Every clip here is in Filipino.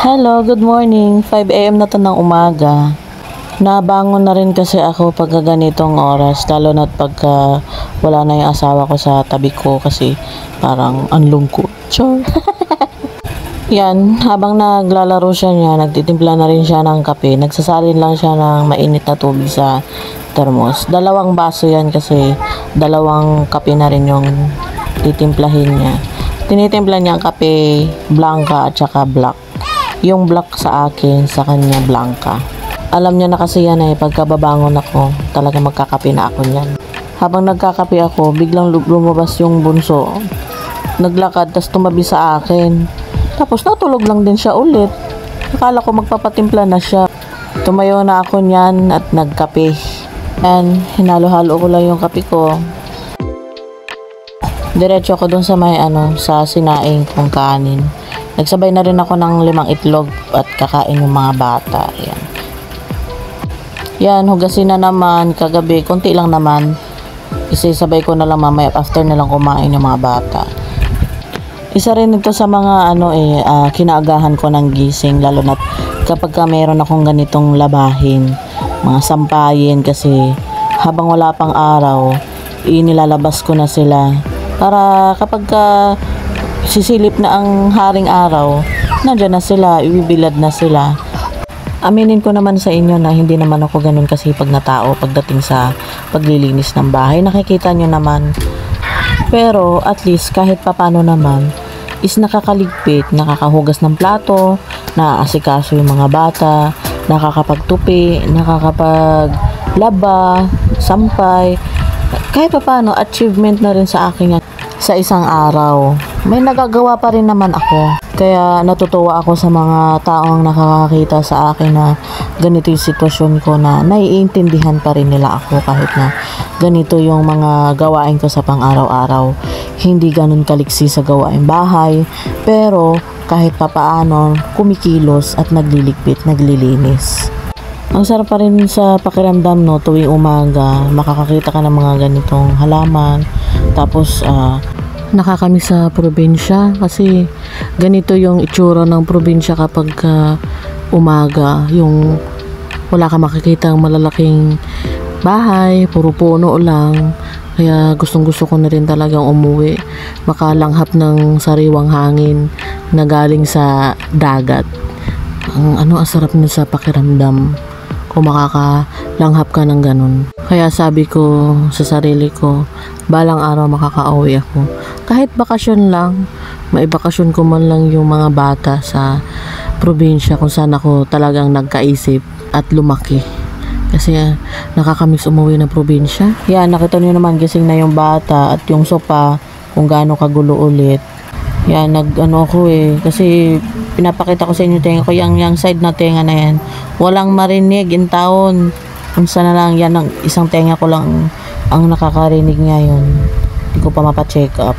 Hello, good morning. 5 AM na to ng umaga. Nabangon na rin kasi ako pagka ganitong oras, lalo na pagka wala na yung asawa ko sa tabi ko kasi parang anlungkot. Char. Yan, habang naglalaro siya niya, nagtitimpla na rin siya ng kape. Nagsasalin lang siya ng mainit na tubig sa termos. 2 baso yan kasi 2 kape na rin yung titimplahin niya. Tinitimpla niya ang kape, blanca at saka black. Yung black sa akin, sa kanya blanca. Alam niya na kasi yan pagkababangon ako, talaga magkakape na ako niyan. Habang nagkakape ako, biglang lumabas yung bunso. Naglakad, tas tumabi sa akin. Tapos natulog lang din siya ulit. Akala ko magpapatimpla na siya. Tumayo na ako niyan at nagkape. And hinalo-halo ko lang yung kape ko. Diretso ako dun sa may sa sinaing kong kanin. Nagsabay na rin ako ng 5 itlog at kakain yung mga bata. Yan, hugasin na naman kagabi. Konti lang naman. Isasabay ko na lang mamaya after na lang kumain yung mga bata. Isa rin ito sa mga kinaagahan ko ng gising, lalo na kapag meron akong ganitong labahin, mga sampayin, kasi habang wala pang araw, inilalabas ko na sila para kapag sisilip na ang haring araw, nandiyan na sila, ibibilad na sila. Aminin ko naman sa inyo na hindi naman ako ganun kasipag na tao pagdating sa paglilinis ng bahay. Nakikita nyo naman. Pero at least kahit papano naman is nakakaligpit, nakakahugas ng plato, naaasikaso yung mga bata, nakakapagtupi, nakakapaglaba, sampay. Kahit papano, achievement na rin sa akin sa isang araw. May nagagawa pa rin naman ako. Kaya natutuwa ako sa mga taong nakakakita sa akin na ganito yung sitwasyon ko, na naiintindihan pa rin nila ako kahit na ganito yung mga gawain ko sa pang-araw-araw. Hindi ganun kaliksi sa gawain bahay, pero kahit papaano kumikilos at nagliligpit, naglilinis. Ang sarap pa rin sa pakiramdam tuwing umaga, makakakita ka ng mga ganitong halaman. Tapos nakakamiss sa probinsya kasi ganito yung itsura ng probinsya kapag umaga. Yung wala ka makikitang malalaking bahay, puro puno lang. Kaya gustong gusto ko na rin talagang umuwi, makalanghap ng sariwang hangin na galing sa dagat. Ang sarap na sa pakiramdam kung makakalanghap ka ng ganun. Kaya sabi ko sa sarili ko, balang araw makakauwi ako. Kahit bakasyon lang, maibakasyon ko man lang yung mga bata sa probinsya kung saan ako talagang nagkaisip at lumaki. Kasi nakakamiss umuwi ng probinsya. Yan, nakita niyo naman gising na yung bata at yung sopa kung gaano kagulo ulit. Yan, ako kasi pinapakita ko sa inyo tenga ko, yung side na tenga na yan. Walang marinig in taon. Kung saan na lang yan, isang tenga ko lang ang nakakarinig ngayon. Hindi ko pa mapacheck up.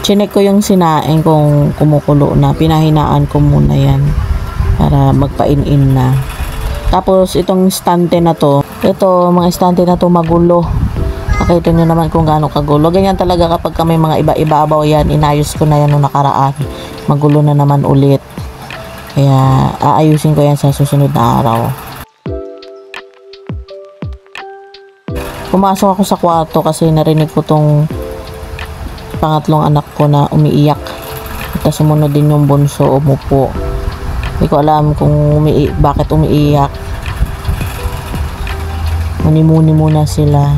Chinek ko yung sinaing kung kumukulo na. Pinahinaan ko muna yan para magpain-in na. Tapos itong stante na to, mga stante na to magulo. Nakita nyo naman kung gaano kagulo. Ganyan talaga kapag may mga iba-ibabaw yan. Inayos ko na yan noong nakaraan. Magulo na naman ulit. Kaya aayusin ko yan sa susunod na araw. Pumasok ako sa kwarto kasi narinig ko tong pangatlong anak ko na umiiyak. At sumunod din yung bunso, umupo. Hindi ko alam kung bakit umiiyak. Muni-muni muna sila.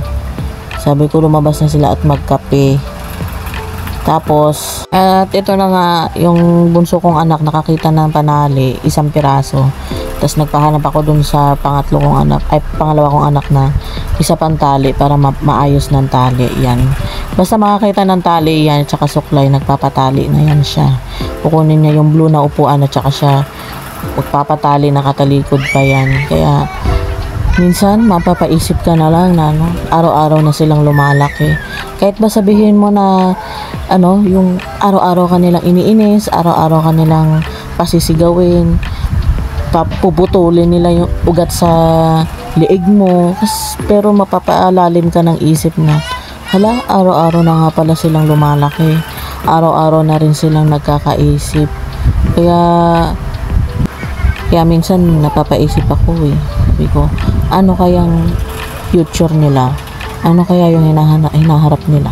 Sabi ko lumabas na sila at magkape. Tapos, at ito na nga, yung bunso kong anak nakakita ng panali, 1 piraso. Tapos nagpahanap ako dun sa pangalawa kong anak na isa pang tali para maayos ng tali. Yan. Basta makakita ng tali yan, tsaka suklay, nagpapatali na yan siya. Kukunin niya yung blue na upuan at tsaka siya magpapatali, nakatalikod pa yan. Kaya minsan mapapaisip ka na lang na araw-araw na silang lumalaki. Kahit ba sabihin mo na yung araw-araw kanilang iniinis, araw-araw kanilang pasisigawin, puputulin nila yung ugat sa liig mo, pero mapapaalalim ka ng isip na araw-araw na nga pala silang lumalaki, araw-araw na rin silang nagkakaisip Kaya minsan napapaisip ako eh. Sabi ko, ano kayang future nila? Ano kaya yung hinaharap nila?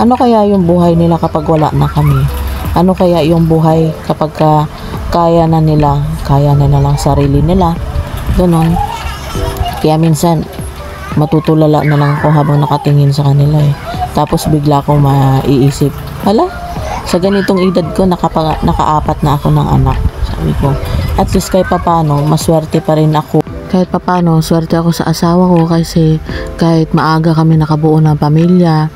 Ano kaya yung buhay nila kapag wala na kami? Ano kaya yung buhay kapag kaya na nila lang sarili nila? Ganon. Kaya minsan matutulala na lang ako habang nakatingin sa kanila eh. Tapos bigla ko maiisip, hala, sa ganitong edad ko nakaapat na ako ng anak. Sabi ko, at least kahit papano maswerte pa rin ako. Kahit papano swerte ako sa asawa ko kasi kahit maaga kami nakabuo ng pamilya,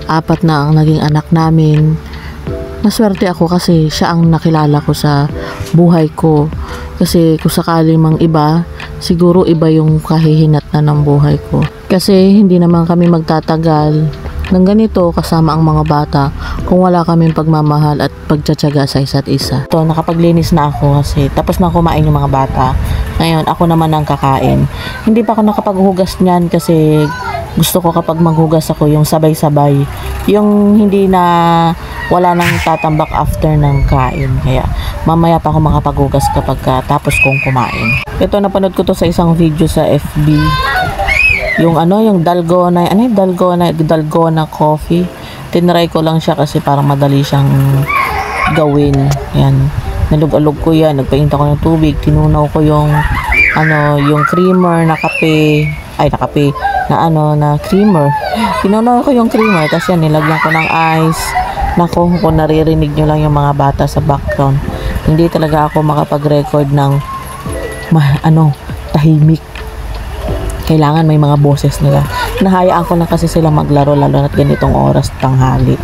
4 na ang naging anak namin. Maswerte ako kasi siya ang nakilala ko sa buhay ko. Kasi kung sakali mang iba, siguro iba yung kahihinatnan ng buhay ko. Kasi hindi naman kami magtatagal ng ganito kasama ang mga bata kung wala kaming pagmamahal at pagtsatsaga sa isa't isa. Ito, nakapaglinis na ako kasi tapos na kumain yung mga bata. Ngayon, ako naman ang kakain. Hindi pa ako nakapaghugas niyan kasi gusto ko kapag maghugas ako yung sabay-sabay. Yung hindi na wala nang tatambak after ng kain. Kaya mamaya pa ako makapaghugas kapag tapos kong kumain. Ito, napanood ko to sa isang video sa FB. Yung dalgona coffee. Tinry ko lang siya kasi parang madali siyang gawin. Yan. Nalug-alog ko yan. Nagpainta ko ng tubig. Tinunaw ko yung creamer na kape. Na creamer. Tinunaw ko yung creamer. Tapos yan, nilagyan ko ng ice. Naku, kung naririnig nyo lang yung mga bata sa background. Hindi talaga ako makapag-record ng tahimik. Kailangan may mga boses nila. Nahayaan ko na kasi sila maglaro lalo na't ganitong oras tanghali.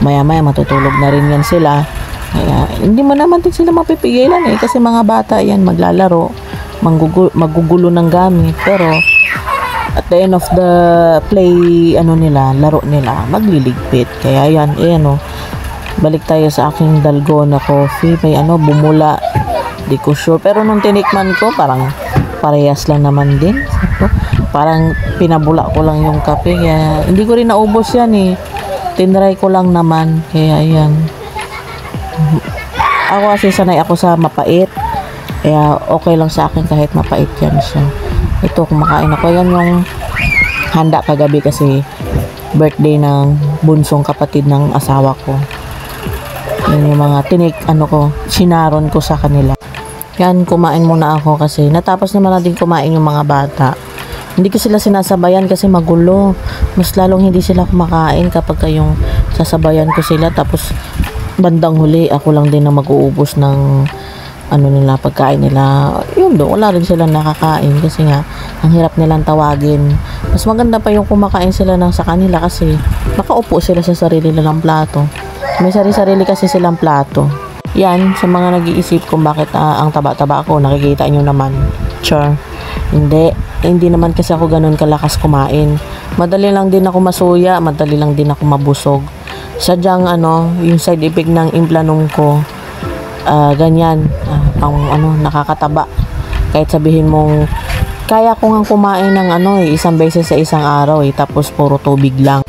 Maya-maya matutulog na rin yan sila. Kaya hindi mo naman din sila mapipigilan eh kasi mga bata yan maglalaro, magugulo ng gamit. Pero at the end of the laro nila, magliligpit. Kaya yan, balik tayo sa aking dalgona coffee. May bumula. Di ko sure. Pero nung tinikman ko, parang parehas lang naman din. Parang pinabula ko lang yung kape. Kaya hindi ko rin naubos yan eh. Tinry ko lang naman. Kaya yan. Ako kasi sanay ako sa mapait. Kaya okay lang sa akin kahit mapait yan siya. Ito, kumakain ako. Yan yung handa kagabi kasi birthday ng bunsong kapatid ng asawa ko. Yan yung mga sinaron ko sa kanila. Yan, kumain muna ako kasi natapos naman na din kumain yung mga bata. Hindi ko sila sinasabayan kasi magulo. Mas lalong hindi sila kumakain kapag yung sasabayan ko sila. Tapos bandang huli, ako lang din na mag-uubos ng pagkain nila. Yun doon, wala rin sila nakakain kasi nga, ang hirap nilang tawagin. Mas maganda pa yung kumakain sila sa kanila kasi nakaupo sila sa sarili nilang plato. May sarili-sarili kasi silang plato. Yan, sa mga nag-iisip kung bakit ang taba-taba ako, nakikita nyo naman. Sure. Hindi naman kasi ako ganun kalakas kumain. Madali lang din ako masuya, madali lang din ako mabusog. Sadyang yung side effect ng implanom ko, ganyan, nakakataba. Kahit sabihin mong, kaya ko nga kumain ng isang beses sa isang araw tapos puro tubig lang.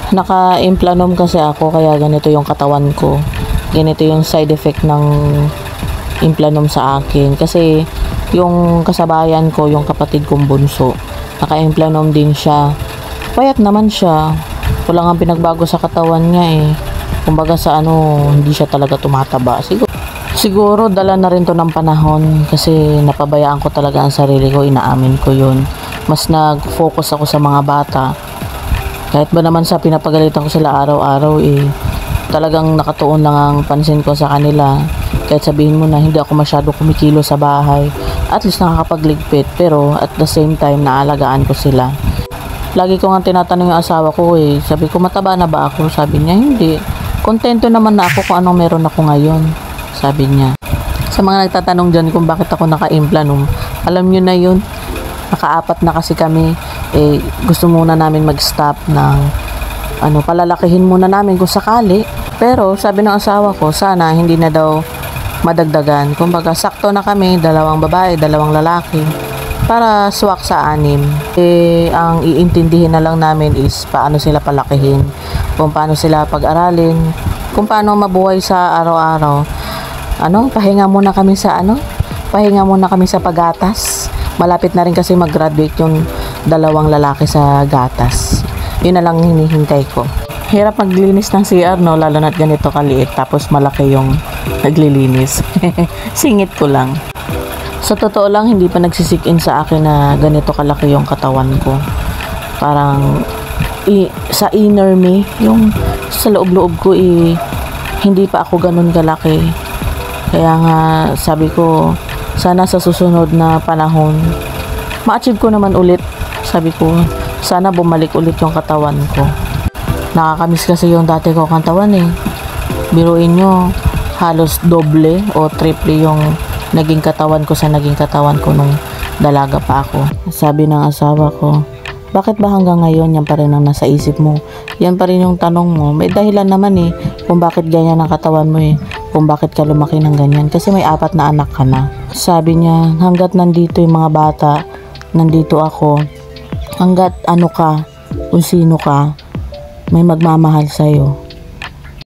Naka-implanom kasi ako, kaya ganito yung katawan ko. Ganito yung side effect ng implanom sa akin. Kasi yung kasabayan ko, yung kapatid kong bunso, naka-implanom din siya. Payat naman siya. Wala nga pinagbago sa katawan niya eh. Kumbaga sa hindi siya talaga tumataba. Siguro dala na rin to ng panahon kasi napabayaan ko talaga ang sarili ko, inaamin ko yun. Mas nag-focus ako sa mga bata. Kahit ba naman sa pinapagalitan ko sila araw-araw talagang nakatuon lang ang pansin ko sa kanila. Kahit sabihin mo na hindi ako masyado kumikilo sa bahay, at least nakakapagligpit, pero at the same time naalagaan ko sila. Lagi ko nga tinatanong yung asawa ko sabi ko, mataba na ba ako? Sabi niya, hindi. Kontento naman na ako kung anong meron ako ngayon, sabi niya. Sa mga nagtatanong dyan kung bakit ako naka-implanum, alam nyo na yun, naka-4 na kasi kami. Gusto muna namin mag-stop ng palalakihin muna namin kung sakali. Pero sabi ng asawa ko, sana hindi na daw madagdagan. Kumbaga, sakto na kami, 2 babae, 2 lalaki, para swak sa 6. Ang iintindihin na lang namin is paano sila palakihin, kung paano sila pag-aralin, kung paano mabuhay sa araw-araw. pahinga muna kami sa pagatas. Malapit na rin kasi mag-graduate yung dalawang lalaki sa gatas. Yun na lang hinihintay ko. Hirap maglinis ng CR, no? Lalo na't ganito kaliit. Tapos malaki yung naglilinis. Singit ko lang. Sa totoo lang, hindi pa nagsisik-in sa akin na ganito kalaki yung katawan ko. Parang sa inner me, yung sa loob-loob ko, hindi pa ako ganun kalaki. Kaya nga, sabi ko, sana sa susunod na panahon, ma-achieve ko naman ulit. Sabi ko, sana bumalik ulit yung katawan ko. Nakakamiss kasi yung dati ko katawan eh. Biruin nyo, halos doble o triple yung naging katawan ko sa naging katawan ko nung dalaga pa ako. Sabi ng asawa ko, bakit ba hanggang ngayon yan pa rin ang nasa isip mo? Yan pa rin yung tanong mo. May dahilan naman eh kung bakit ganyan ang katawan mo eh. Kung bakit ka lumaki ng ganyan. Kasi may 4 na anak ka na. Sabi niya, hanggat nandito yung mga bata, nandito ako. Hanggat ano ka, kung sino ka, may magmamahal sa'yo.